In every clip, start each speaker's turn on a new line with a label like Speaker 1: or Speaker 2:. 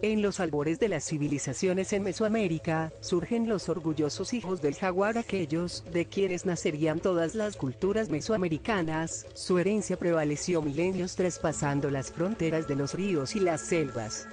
Speaker 1: En los albores de las civilizaciones en Mesoamérica, surgen los orgullosos hijos del jaguar, aquellos de quienes nacerían todas las culturas mesoamericanas. Su herencia prevaleció milenios traspasando las fronteras de los ríos y las selvas.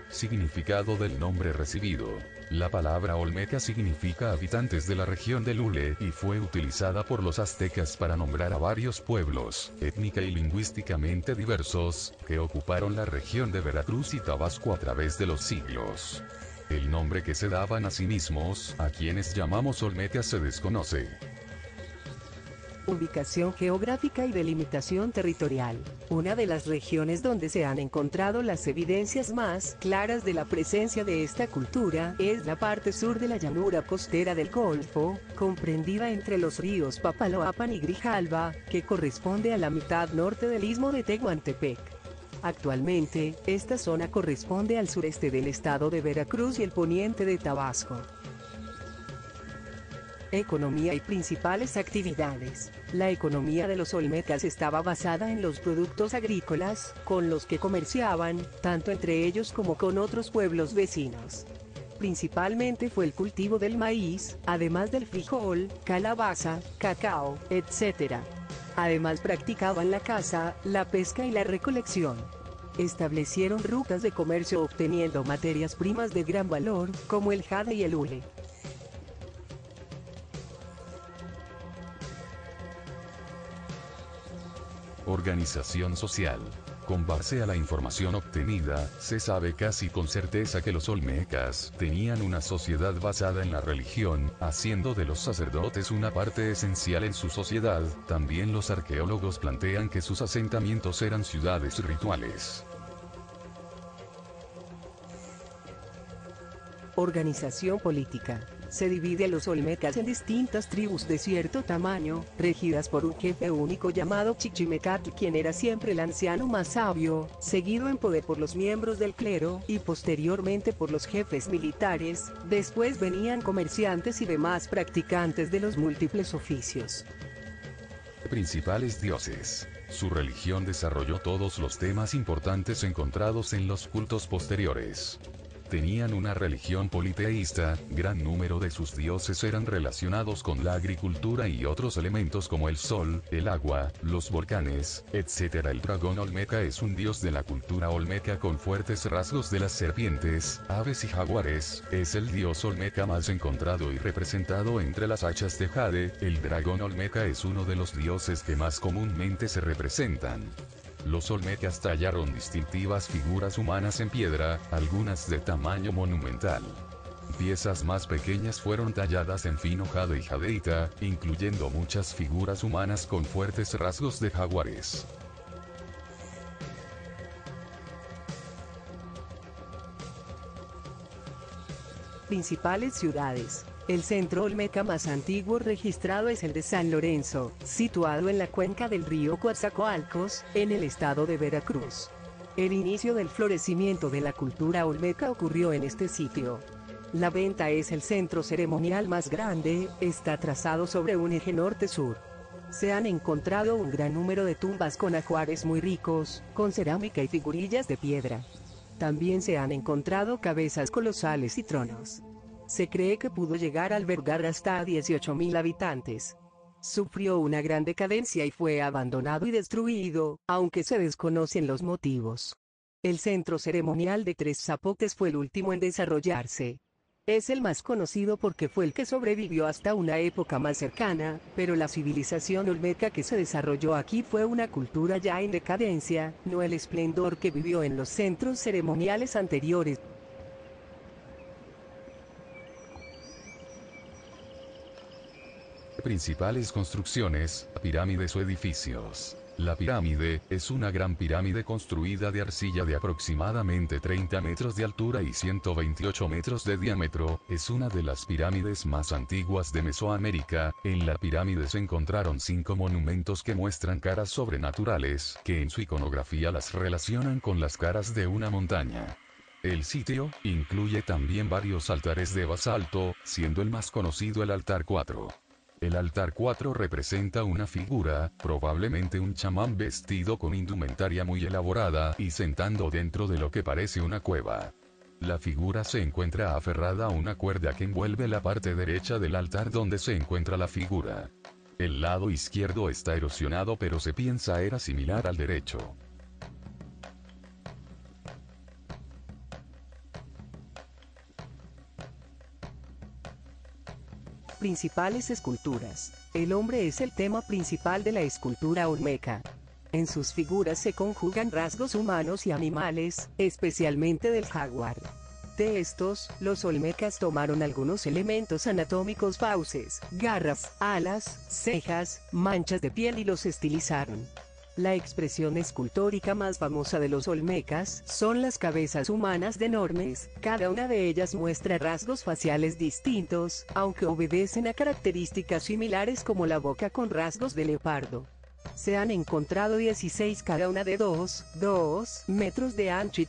Speaker 2: Significado del nombre recibido. La palabra olmeca significa habitantes de la región del Ule y fue utilizada por los aztecas para nombrar a varios pueblos, étnica y lingüísticamente diversos, que ocuparon la región de Veracruz y Tabasco a través de los siglos. El nombre que se daban a sí mismos, a quienes llamamos olmecas, se desconoce.
Speaker 1: Ubicación geográfica y delimitación territorial. Una de las regiones donde se han encontrado las evidencias más claras de la presencia de esta cultura es la parte sur de la llanura costera del Golfo, comprendida entre los ríos Papaloapan y Grijalva, que corresponde a la mitad norte del istmo de Tehuantepec. Actualmente, esta zona corresponde al sureste del estado de Veracruz y el poniente de Tabasco. Economía y principales actividades. La economía de los olmecas estaba basada en los productos agrícolas, con los que comerciaban, tanto entre ellos como con otros pueblos vecinos. Principalmente fue el cultivo del maíz, además del frijol, calabaza, cacao, etc. Además practicaban la caza, la pesca y la recolección. Establecieron rutas de comercio obteniendo materias primas de gran valor, como el jade y el hule.
Speaker 2: Organización social. Con base a la información obtenida, se sabe casi con certeza que los olmecas tenían una sociedad basada en la religión, haciendo de los sacerdotes una parte esencial en su sociedad. También los arqueólogos plantean que sus asentamientos eran ciudades rituales.
Speaker 1: Organización política. Se divide a los olmecas en distintas tribus de cierto tamaño, regidas por un jefe único llamado Chichimecatl, quien era siempre el anciano más sabio, seguido en poder por los miembros del clero, y posteriormente por los jefes militares. Después venían comerciantes y demás practicantes de los múltiples oficios.
Speaker 2: Principales dioses. Su religión desarrolló todos los temas importantes encontrados en los cultos posteriores. Tenían una religión politeísta, gran número de sus dioses eran relacionados con la agricultura y otros elementos como el sol, el agua, los volcanes, etc. El dragón olmeca es un dios de la cultura olmeca con fuertes rasgos de las serpientes, aves y jaguares. Es el dios olmeca más encontrado y representado entre las hachas de jade. El dragón olmeca es uno de los dioses que más comúnmente se representan. Los olmecas tallaron distintivas figuras humanas en piedra, algunas de tamaño monumental. Piezas más pequeñas fueron talladas en fino jade y jadeita, incluyendo muchas figuras humanas con fuertes rasgos de jaguares.
Speaker 1: Principales ciudades. El centro olmeca más antiguo registrado es el de San Lorenzo, situado en la cuenca del río Coatzacoalcos, en el estado de Veracruz. El inicio del florecimiento de la cultura olmeca ocurrió en este sitio. La Venta es el centro ceremonial más grande, está trazado sobre un eje norte-sur. Se han encontrado un gran número de tumbas con ajuares muy ricos, con cerámica y figurillas de piedra. También se han encontrado cabezas colosales y tronos. Se cree que pudo llegar a albergar hasta 18.000 habitantes. Sufrió una gran decadencia y fue abandonado y destruido, aunque se desconocen los motivos. El centro ceremonial de Tres Zapotes fue el último en desarrollarse. Es el más conocido porque fue el que sobrevivió hasta una época más cercana, pero la civilización olmeca que se desarrolló aquí fue una cultura ya en decadencia, no el esplendor que vivió en los centros ceremoniales anteriores.
Speaker 2: Principales construcciones, pirámides o edificios. La pirámide es una gran pirámide construida de arcilla de aproximadamente 30 metros de altura y 128 metros de diámetro. Es una de las pirámides más antiguas de Mesoamérica. En la pirámide se encontraron 5 monumentos que muestran caras sobrenaturales, que en su iconografía las relacionan con las caras de una montaña. El sitio incluye también varios altares de basalto, siendo el más conocido el altar 4. El altar 4 representa una figura, probablemente un chamán vestido con indumentaria muy elaborada y sentando dentro de lo que parece una cueva. La figura se encuentra aferrada a una cuerda que envuelve la parte derecha del altar donde se encuentra la figura. El lado izquierdo está erosionado pero se piensa era similar al derecho.
Speaker 1: Principales esculturas. El hombre es el tema principal de la escultura olmeca. En sus figuras se conjugan rasgos humanos y animales, especialmente del jaguar. De estos, los olmecas tomaron algunos elementos anatómicos: fauces, garras, alas, cejas, manchas de piel y los estilizaron. La expresión escultórica más famosa de los olmecas son las cabezas humanas deformes, cada una de ellas muestra rasgos faciales distintos, aunque obedecen a características similares como la boca con rasgos de leopardo. Se han encontrado 16 cada una de 2 metros de ancho y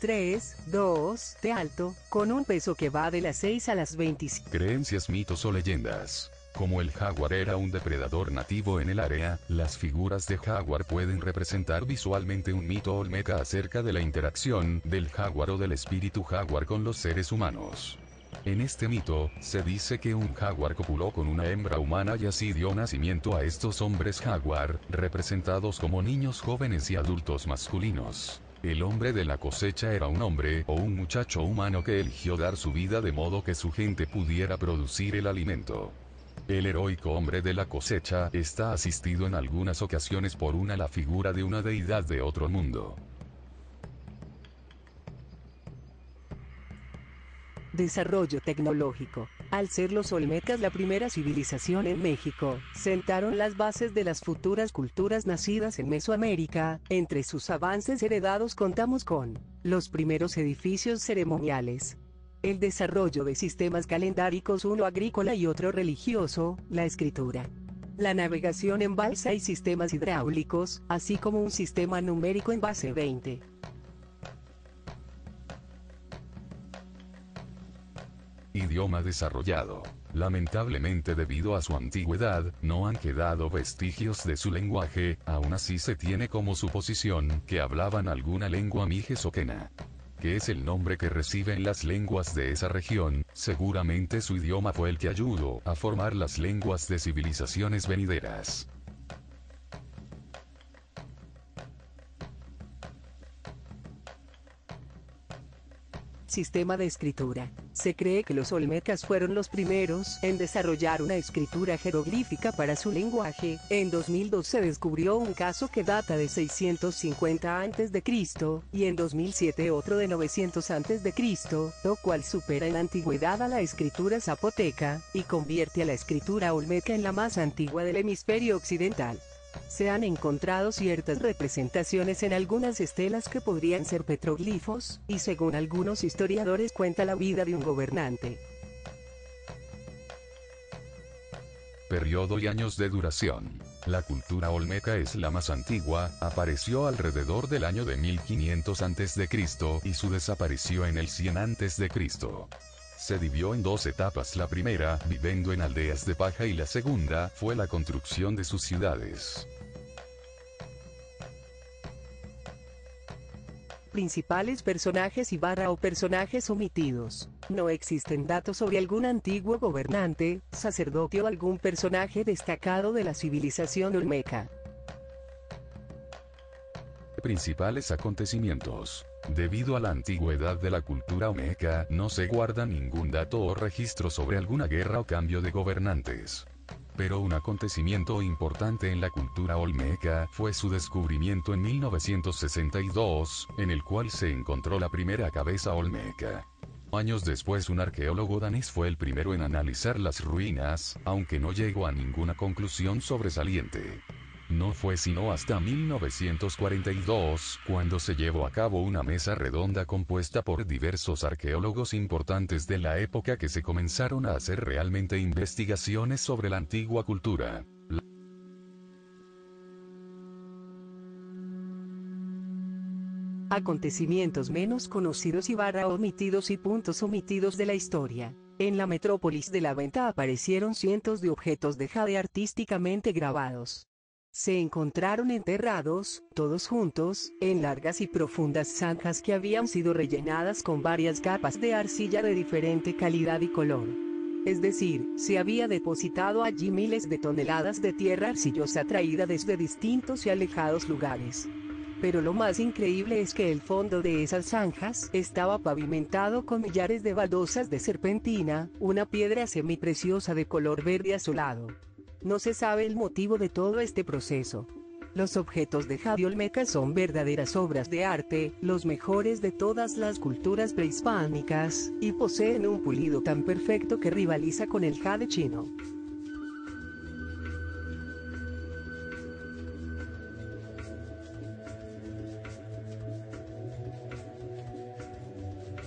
Speaker 1: 2 de alto, con un peso que va de las 6 a las 25.
Speaker 2: Creencias, mitos o leyendas. Como el jaguar era un depredador nativo en el área, las figuras de jaguar pueden representar visualmente un mito olmeca acerca de la interacción del jaguar o del espíritu jaguar con los seres humanos. En este mito, se dice que un jaguar copuló con una hembra humana y así dio nacimiento a estos hombres jaguar, representados como niños jóvenes y adultos masculinos. El hombre de la cosecha era un hombre o un muchacho humano que eligió dar su vida de modo que su gente pudiera producir el alimento. El heroico hombre de la cosecha está asistido en algunas ocasiones por la figura de una deidad de otro mundo.
Speaker 1: Desarrollo tecnológico. Al ser los olmecas la primera civilización en México, sentaron las bases de las futuras culturas nacidas en Mesoamérica. Entre sus avances heredados contamos con los primeros edificios ceremoniales, el desarrollo de sistemas calendáricos, uno agrícola y otro religioso, la escritura, la navegación en balsa y sistemas hidráulicos, así como un sistema numérico en base 20.
Speaker 2: Idioma desarrollado. Lamentablemente, debido a su antigüedad, no han quedado vestigios de su lenguaje. Aún así se tiene como suposición que hablaban alguna lengua mijes o quena, que es el nombre que reciben las lenguas de esa región. Seguramente su idioma fue el que ayudó a formar las lenguas de civilizaciones venideras.
Speaker 1: Sistema de escritura. Se cree que los olmecas fueron los primeros en desarrollar una escritura jeroglífica para su lenguaje. En 2002 se descubrió un caso que data de 650 a.C. y en 2007 otro de 900 a.C., lo cual supera en antigüedad a la escritura zapoteca y convierte a la escritura olmeca en la más antigua del hemisferio occidental. Se han encontrado ciertas representaciones en algunas estelas que podrían ser petroglifos, y según algunos historiadores cuenta la vida de un gobernante.
Speaker 2: Periodo y años de duración. La cultura olmeca es la más antigua, apareció alrededor del año de 1500 a.C. y su desaparición en el 100 a.C. Se dividió en dos etapas: la primera, viviendo en aldeas de paja, y la segunda, fue la construcción de sus ciudades.
Speaker 1: Principales personajes o personajes omitidos. No existen datos sobre algún antiguo gobernante, sacerdote o algún personaje destacado de la civilización olmeca.
Speaker 2: Principales acontecimientos. Debido a la antigüedad de la cultura olmeca, no se guarda ningún dato o registro sobre alguna guerra o cambio de gobernantes. Pero un acontecimiento importante en la cultura olmeca fue su descubrimiento en 1962, en el cual se encontró la primera cabeza olmeca. Años después, un arqueólogo danés fue el primero en analizar las ruinas, aunque no llegó a ninguna conclusión sobresaliente. No fue sino hasta 1942, cuando se llevó a cabo una mesa redonda compuesta por diversos arqueólogos importantes de la época, que se comenzaron a hacer realmente investigaciones sobre la antigua cultura.
Speaker 1: Acontecimientos menos conocidos y omitidos y puntos omitidos de la historia. En la metrópolis de la Venta aparecieron cientos de objetos de jade artísticamente grabados. Se encontraron enterrados, todos juntos, en largas y profundas zanjas que habían sido rellenadas con varias capas de arcilla de diferente calidad y color. Es decir, se había depositado allí miles de toneladas de tierra arcillosa traída desde distintos y alejados lugares. Pero lo más increíble es que el fondo de esas zanjas estaba pavimentado con millares de baldosas de serpentina, una piedra semipreciosa de color verde azulado. No se sabe el motivo de todo este proceso. Los objetos de jade olmeca son verdaderas obras de arte, los mejores de todas las culturas prehispánicas, y poseen un pulido tan perfecto que rivaliza con el jade chino.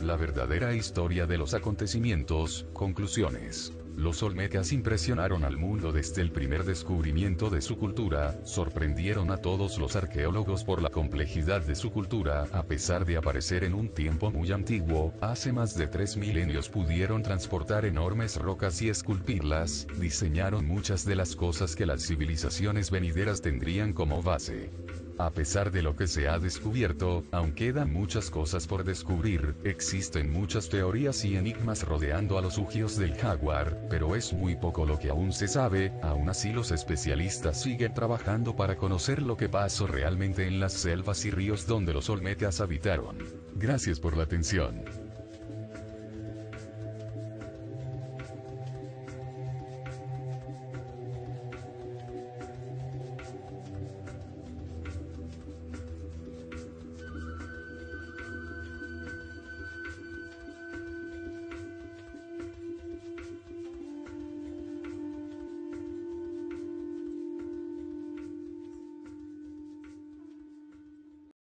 Speaker 2: La verdadera historia de los acontecimientos. Conclusiones. Los olmecas impresionaron al mundo desde el primer descubrimiento de su cultura, sorprendieron a todos los arqueólogos por la complejidad de su cultura, a pesar de aparecer en un tiempo muy antiguo, hace más de 3 milenios pudieron transportar enormes rocas y esculpirlas, diseñaron muchas de las cosas que las civilizaciones venideras tendrían como base. A pesar de lo que se ha descubierto, aún quedan muchas cosas por descubrir, existen muchas teorías y enigmas rodeando a los ujios del jaguar, pero es muy poco lo que aún se sabe, aún así los especialistas siguen trabajando para conocer lo que pasó realmente en las selvas y ríos donde los olmecas habitaron. Gracias por la atención.